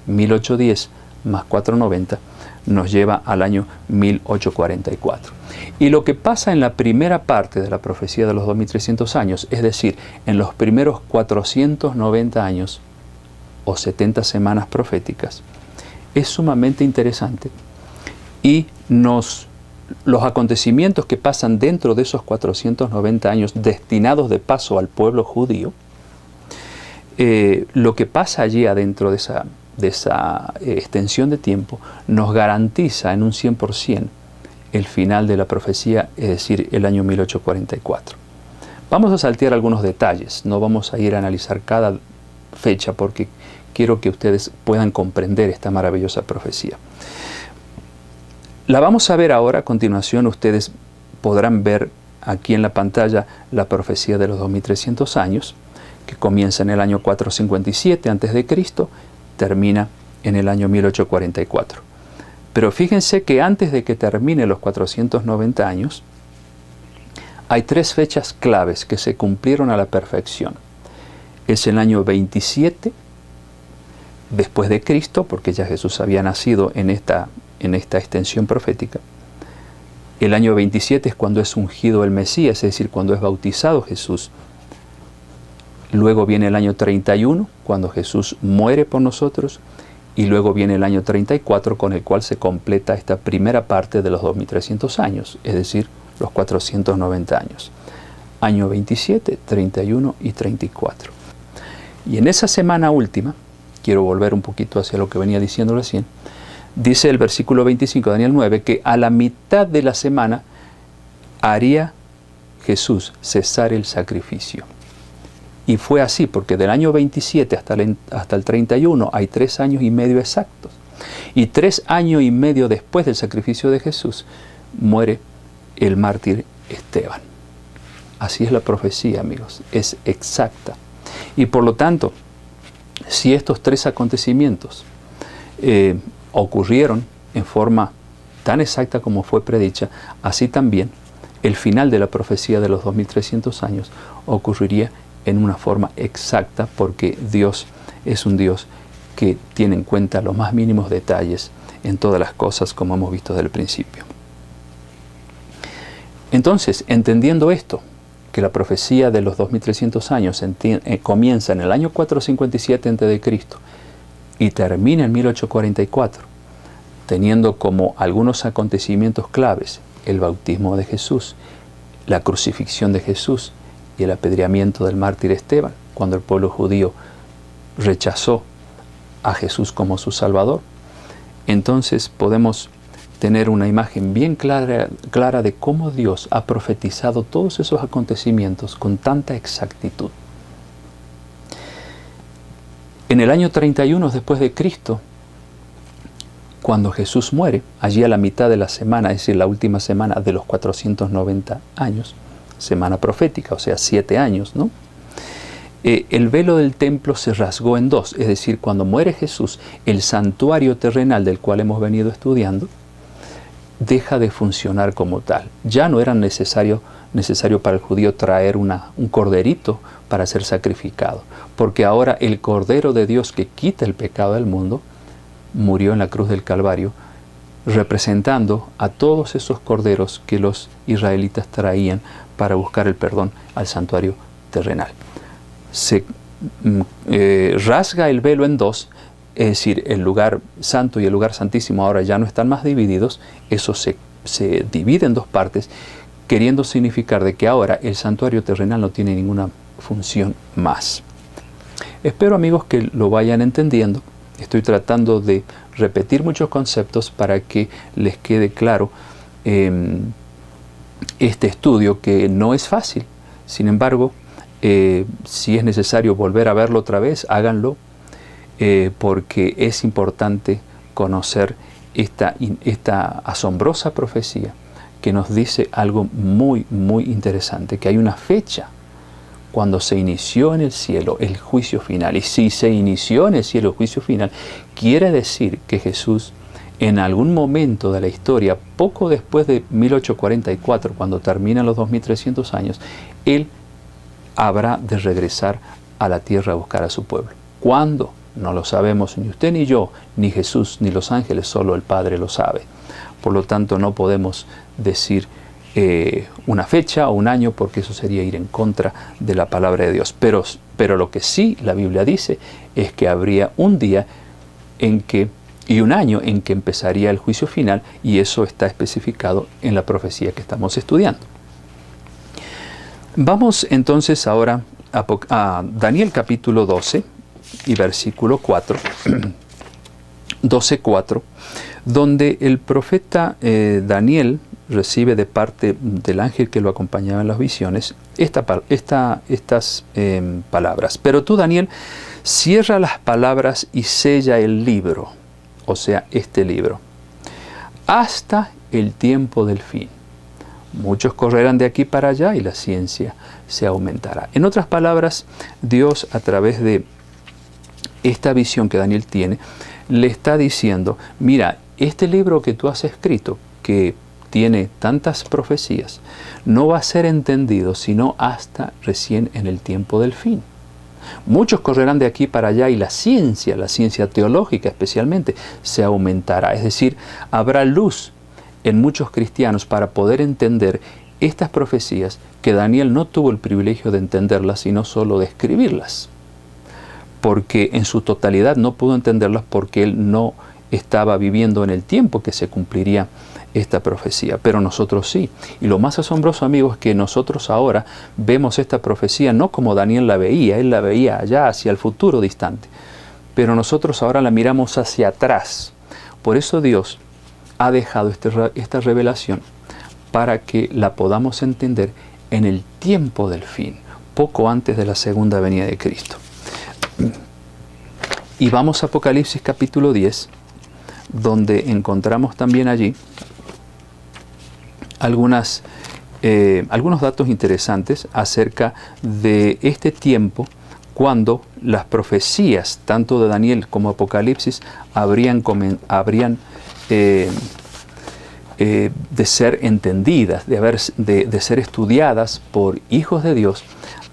1810 más 490 nos lleva al año 1844. Y lo que pasa en la primera parte de la profecía de los 2300 años, es decir, en los primeros 490 años o 70 semanas proféticas, es sumamente interesante. Y los acontecimientos que pasan dentro de esos 490 años destinados de paso al pueblo judío, lo que pasa allí adentro de esa extensión de tiempo nos garantiza en un 100% el final de la profecía, es decir, el año 1844. Vamos a saltear algunos detalles, no vamos a ir a analizar cada fecha porque quiero que ustedes puedan comprender esta maravillosa profecía. La vamos a ver ahora. A continuación ustedes podrán ver aquí en la pantalla la profecía de los 2300 años, que comienza en el año 457 a.C., termina en el año 1844. Pero fíjense que antes de que termine los 490 años, hay tres fechas claves que se cumplieron a la perfección. Es el año 27 después de Cristo, porque ya Jesús había nacido en esta extensión profética. El año 27 es cuando es ungido el Mesías, es decir, cuando es bautizado Jesús. Luego viene el año 31, cuando Jesús muere por nosotros, y luego viene el año 34, con el cual se completa esta primera parte de los 2300 años, es decir, los 490 años. Año 27, 31 y 34. Y en esa semana última, quiero volver un poquito hacia lo que venía diciendo recién, dice el versículo 25 de Daniel 9, que a la mitad de la semana haría Jesús cesar el sacrificio. Y fue así, porque del año 27 hasta el 31 hay 3 años y medio exactos. Y 3 años y medio después del sacrificio de Jesús, muere el mártir Esteban. Así es la profecía, amigos, es exacta. Y por lo tanto, si estos 3 acontecimientos ocurrieron en forma tan exacta como fue predicha, así también el final de la profecía de los 2300 años ocurriría en una forma exacta, porque Dios es un Dios que tiene en cuenta los más mínimos detalles en todas las cosas, como hemos visto desde el principio. Entonces, entendiendo esto, que la profecía de los 2300 años comienza en el año 457 a.C. y termina en 1844, teniendo como algunos acontecimientos claves el bautismo de Jesús, la crucifixión de Jesús y el apedreamiento del mártir Esteban, cuando el pueblo judío rechazó a Jesús como su Salvador. Entonces podemos tener una imagen bien clara de cómo Dios ha profetizado todos esos acontecimientos con tanta exactitud. En el año 31 después de Cristo, cuando Jesús muere, allí a la mitad de la semana, es decir, la última semana de los 490 años, semana profética, o sea, 7 años, ¿no? El velo del templo se rasgó en dos, es decir, cuando muere Jesús, el santuario terrenal del cual hemos venido estudiando deja de funcionar como tal. Ya no era necesario para el judío traer un corderito para ser sacrificado, porque ahora el Cordero de Dios que quita el pecado del mundo murió en la cruz del Calvario, representando a todos esos corderos que los israelitas traían para buscar el perdón al santuario terrenal. Se rasga el velo en dos, es decir, el lugar santo y el lugar santísimo ahora ya no están más divididos, eso se divide en dos partes, queriendo significar de que ahora el santuario terrenal no tiene ninguna función más. Espero, amigos, que lo vayan entendiendo. Estoy tratando de repetir muchos conceptos para que les quede claro este estudio, que no es fácil. Sin embargo, si es necesario volver a verlo otra vez, háganlo, porque es importante conocer esta asombrosa profecía que nos dice algo muy, muy interesante, que hay una fecha cuando se inició en el cielo el juicio final. Y si se inició en el cielo el juicio final, quiere decir que Jesús, en algún momento de la historia, poco después de 1844, cuando terminan los 2300 años, Él habrá de regresar a la tierra a buscar a su pueblo. ¿Cuándo? No lo sabemos ni usted ni yo, ni Jesús, ni los ángeles, solo el Padre lo sabe. Por lo tanto, no podemos decir una fecha o un año, porque eso sería ir en contra de la palabra de Dios. Pero lo que sí la Biblia dice es que habría un día y un año en que empezaría el juicio final, y eso está especificado en la profecía que estamos estudiando. Vamos entonces ahora a Daniel capítulo 12 y versículo 4, 12:4, donde el profeta Daniel recibe de parte del ángel que lo acompañaba en las visiones estas palabras. Pero tú, Daniel, cierra las palabras y sella el libro, o sea, este libro, hasta el tiempo del fin. Muchos correrán de aquí para allá y la ciencia se aumentará. En otras palabras, Dios, a través de esta visión que Daniel tiene, le está diciendo, mira, este libro que tú has escrito, que tiene tantas profecías, no va a ser entendido sino hasta recién en el tiempo del fin. Muchos correrán de aquí para allá y la ciencia teológica especialmente, se aumentará. Es decir, habrá luz en muchos cristianos para poder entender estas profecías que Daniel no tuvo el privilegio de entenderlas, sino solo de escribirlas. Porque en su totalidad no pudo entenderlas porque él no estaba viviendo en el tiempo que se cumpliría esta profecía, pero nosotros sí. Y lo más asombroso, amigos, es que nosotros ahora vemos esta profecía no como Daniel la veía, él la veía allá hacia el futuro distante, pero nosotros ahora la miramos hacia atrás. Por eso Dios ha dejado esta revelación para que la podamos entender en el tiempo del fin, poco antes de la segunda venida de Cristo. Y vamos a Apocalipsis capítulo 10, donde encontramos también allí algunos datos interesantes acerca de este tiempo cuando las profecías, tanto de Daniel como Apocalipsis, habrían de ser entendidas, de ser estudiadas por hijos de Dios,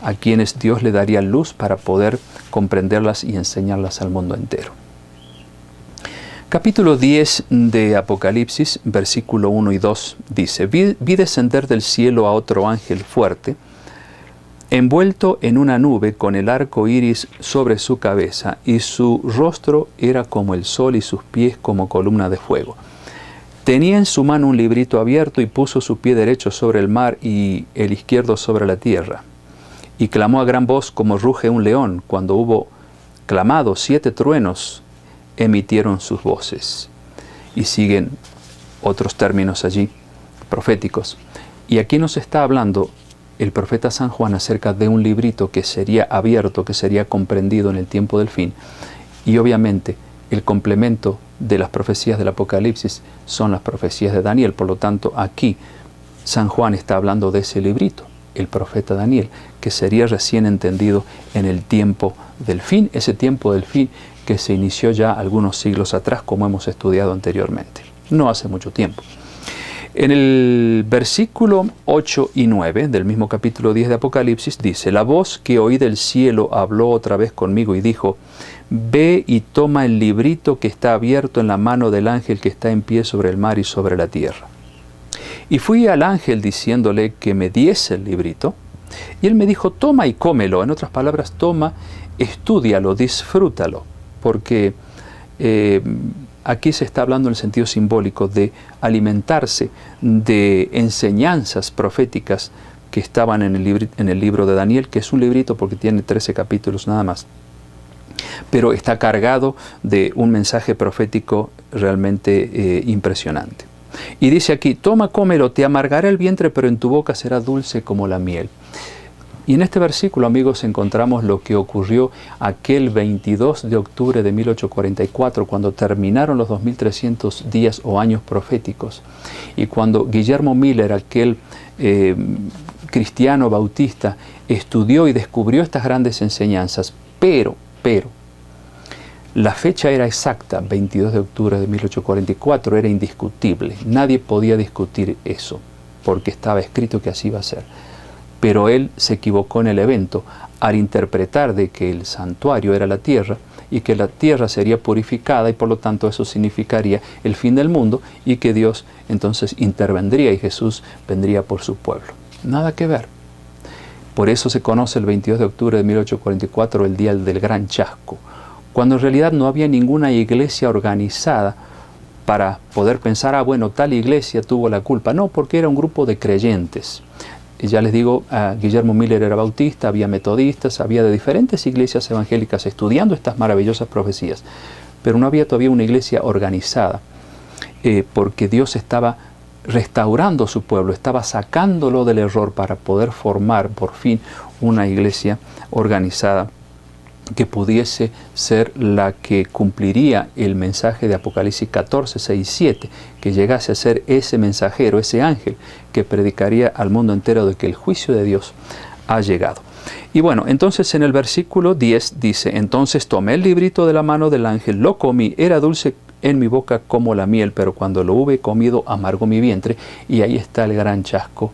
a quienes Dios le daría luz para poder comprenderlas y enseñarlas al mundo entero. Capítulo 10 de Apocalipsis, versículo 1 y 2, dice, vi descender del cielo a otro ángel fuerte, envuelto en una nube con el arco iris sobre su cabeza, y su rostro era como el sol y sus pies como columna de fuego. Tenía en su mano un librito abierto y puso su pie derecho sobre el mar y el izquierdo sobre la tierra. Y clamó a gran voz como ruge un león. Cuando hubo clamado, 7 truenos emitieron sus voces. Y siguen otros términos allí, proféticos. Y aquí nos está hablando el profeta San Juan acerca de un librito que sería abierto, que sería comprendido en el tiempo del fin. Y obviamente el complemento de las profecías del Apocalipsis son las profecías de Daniel. Por lo tanto, aquí San Juan está hablando de ese librito, el profeta Daniel, que sería recién entendido en el tiempo del fin, ese tiempo del fin que se inició ya algunos siglos atrás, como hemos estudiado anteriormente, no hace mucho tiempo. En el versículo 8 y 9 del mismo capítulo 10 de Apocalipsis dice, la voz que oí del cielo habló otra vez conmigo y dijo, ve y toma el librito que está abierto en la mano del ángel que está en pie sobre el mar y sobre la tierra. Y fui al ángel diciéndole que me diese el librito, y él me dijo, toma y cómelo. En otras palabras, toma, estúdialo, disfrútalo, porque aquí se está hablando en el sentido simbólico de alimentarse de enseñanzas proféticas que estaban en el libro de Daniel, que es un librito porque tiene 13 capítulos nada más, pero está cargado de un mensaje profético realmente impresionante. Y dice aquí, toma, cómelo, te amargará el vientre, pero en tu boca será dulce como la miel. Y en este versículo, amigos, encontramos lo que ocurrió aquel 22 de octubre de 1844, cuando terminaron los 2300 días o años proféticos, y cuando Guillermo Miller, aquel cristiano bautista, estudió y descubrió estas grandes enseñanzas, pero, la fecha era exacta, 22 de octubre de 1844, era indiscutible. Nadie podía discutir eso, porque estaba escrito que así iba a ser. pero él se equivocó en el evento al interpretar de que el santuario era la tierra y que la tierra sería purificada y por lo tanto eso significaría el fin del mundo y que Dios entonces intervendría y Jesús vendría por su pueblo. Nada que ver. Por eso se conoce el 22 de octubre de 1844 el día del gran chasco, cuando en realidad no había ninguna iglesia organizada para poder pensar, bueno, tal iglesia tuvo la culpa. No, porque era un grupo de creyentes. Ya les digo, Guillermo Miller era bautista, había metodistas, había de diferentes iglesias evangélicas estudiando estas maravillosas profecías, pero no había todavía una iglesia organizada, porque Dios estaba restaurando su pueblo, estaba sacándolo del error para poder formar por fin una iglesia organizada que pudiese ser la que cumpliría el mensaje de Apocalipsis 14, 6 y 7, que llegase a ser ese mensajero, ese ángel que predicaría al mundo entero de que el juicio de Dios ha llegado. Y bueno, entonces en el versículo 10 dice, entonces tomé el librito de la mano del ángel, lo comí, era dulce en mi boca como la miel, pero cuando lo hube comido amargó mi vientre. Y ahí está el gran chasco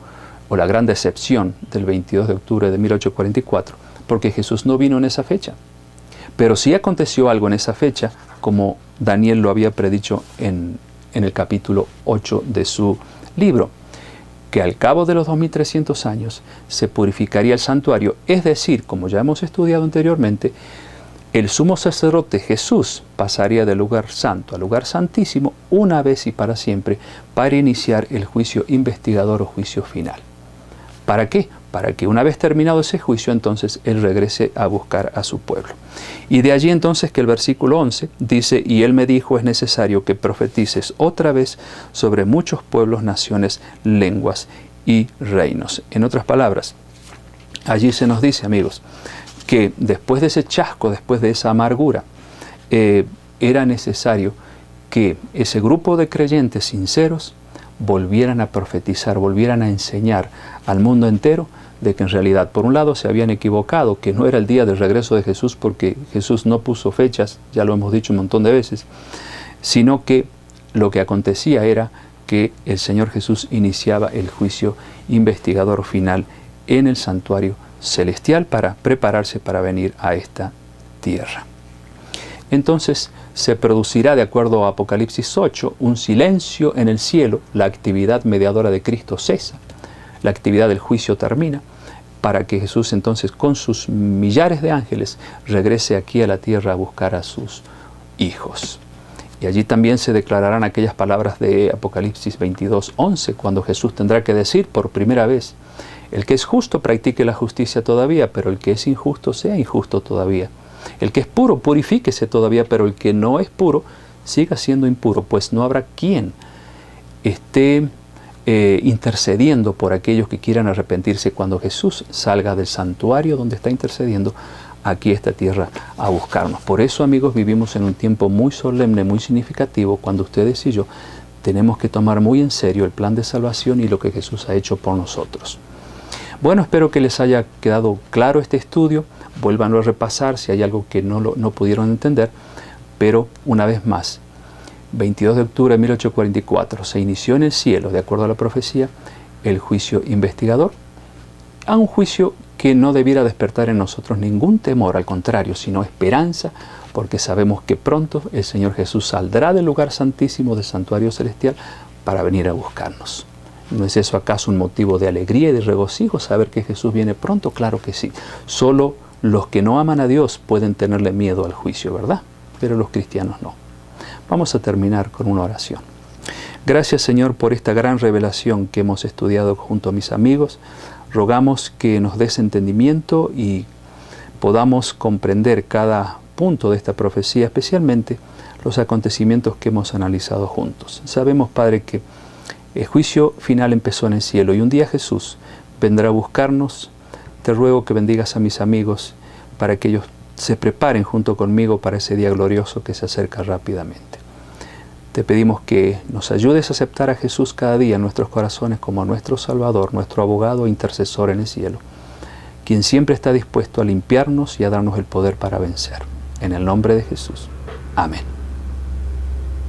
o la gran decepción del 22 de octubre de 1844. Porque Jesús no vino en esa fecha. Pero sí aconteció algo en esa fecha, como Daniel lo había predicho en el capítulo 8 de su libro, que al cabo de los 2300 años se purificaría el santuario, es decir, como ya hemos estudiado anteriormente, el sumo sacerdote Jesús pasaría del lugar santo al lugar santísimo una vez y para siempre para iniciar el juicio investigador o juicio final. ¿Para qué? Para que una vez terminado ese juicio, entonces Él regrese a buscar a su pueblo. Y de allí entonces que el versículo 11 dice, y Él me dijo, es necesario que profetices otra vez sobre muchos pueblos, naciones, lenguas y reinos. En otras palabras, allí se nos dice, amigos, que después de ese chasco, después de esa amargura, era necesario que ese grupo de creyentes sinceros volvieran a profetizar, volvieran a enseñar al mundo entero de que en realidad, por un lado, se habían equivocado, que no era el día del regreso de Jesús, porque Jesús no puso fechas, ya lo hemos dicho un montón de veces, sino que lo que acontecía era que el Señor Jesús iniciaba el juicio investigador final en el santuario celestial para prepararse para venir a esta tierra. Entonces se producirá, de acuerdo a Apocalipsis 8, un silencio en el cielo, la actividad mediadora de Cristo cesa, la actividad del juicio termina, para que Jesús entonces con sus millares de ángeles regrese aquí a la tierra a buscar a sus hijos. Y allí también se declararán aquellas palabras de Apocalipsis 22:11, cuando Jesús tendrá que decir por primera vez, el que es justo practique la justicia todavía, pero el que es injusto sea injusto todavía. El que es puro, purifíquese todavía, pero el que no es puro, siga siendo impuro, pues no habrá quien esté intercediendo por aquellos que quieran arrepentirse cuando Jesús salga del santuario donde está intercediendo aquí a esta tierra a buscarnos. Por eso, amigos, vivimos en un tiempo muy solemne, muy significativo, cuando ustedes y yo tenemos que tomar muy en serio el plan de salvación y lo que Jesús ha hecho por nosotros. Bueno, espero que les haya quedado claro este estudio. Vuélvanlo a repasar si hay algo que no pudieron entender. Pero una vez más, 22 de octubre de 1844 se inició en el cielo, de acuerdo a la profecía, el juicio investigador, a un juicio que no debiera despertar en nosotros ningún temor, al contrario, sino esperanza, porque sabemos que pronto el Señor Jesús saldrá del lugar santísimo del santuario celestial para venir a buscarnos. ¿No es eso acaso un motivo de alegría y de regocijo saber que Jesús viene pronto? Claro que sí. Solo los que no aman a Dios pueden tenerle miedo al juicio, ¿verdad? Pero los cristianos no. Vamos a terminar con una oración. Gracias, Señor, por esta gran revelación que hemos estudiado junto a mis amigos. Rogamos que nos des entendimiento y podamos comprender cada punto de esta profecía, especialmente los acontecimientos que hemos analizado juntos. Sabemos, Padre, que el juicio final empezó en el cielo y un día Jesús vendrá a buscarnos. Te ruego que bendigas a mis amigos para que ellos se preparen junto conmigo para ese día glorioso que se acerca rápidamente. Te pedimos que nos ayudes a aceptar a Jesús cada día en nuestros corazones como nuestro Salvador, nuestro abogado e intercesor en el cielo, quien siempre está dispuesto a limpiarnos y a darnos el poder para vencer. En el nombre de Jesús. Amén.